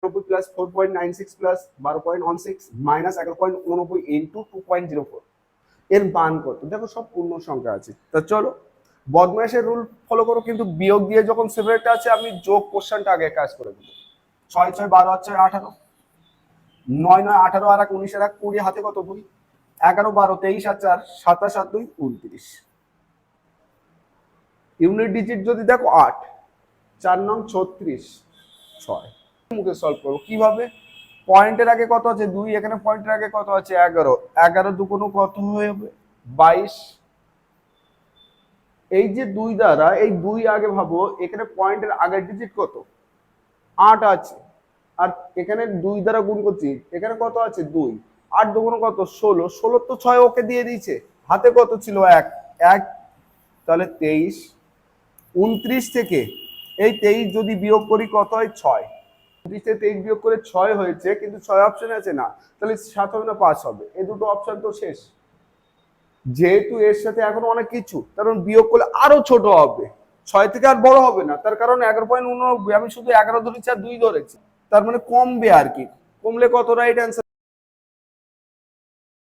Plus 4.96 plus 12.16 minus 11.89 into 2.04 এর মান কত? দেখো সব পূর্ণ সংখ্যা আছে। তা চলো বদমাইশের রুল ফলো করো, কিন্তু বিয়োগ দিয়ে যখন সেপারেট আছে আমি যোগ কোশ্চেনটা আগে কাজ করে দেবো। 6 6 12 আর 6 18, 9 9 18 আর 1 19 আর 1 20, হাতে কত 2, 11 12 23 আর 4 27 আর 2 29। ইউনিট ডিজিট যদি দেখো 8, 4 নং 36, 6 মুখে সলভ করো কিভাবে? পয়েন্টের আগে কত আছে 2, এখানে পয়েন্টের আগে কত আছে 11, 11 দুগুণ কত হয়ে যাবে 22। এই যে 2 দ্বারা এই 2 আগে ভাবো, এখানে পয়েন্টের আগের ডিজিট কত 8 আছে, আর এখানে 2 দ্বারা গুণ করছি, এখানে কত আছে 2, 8 দুগুণ কত 16, 16 তো 6 ওকে দিয়ে দিয়েছে, হাতে কত ছিল 1 1, তাহলে 23। 29 থেকে এই 23 যদি বিয়োগ করি কত হয় 6, 29 থেকে 23 বিয়োগ করে 6 হয়েছে, কিন্তু 6 অপশনে আছে না, তাহলে 7 হবে না 5 হবে, এই দুটো অপশন তো শেষ। যেহেতু এর সাথে এখন অনেক কিছু, কারণ বিয়োগ করলে আরো ছোট হবে, 6 থেকে আর বড় হবে না, তার কারণ 11.89, আমি শুধু 11 ধরেছি আর 2 ধরেছি, তার মানে কমবে আর কি, কমলে কত রাইট অ্যান্সার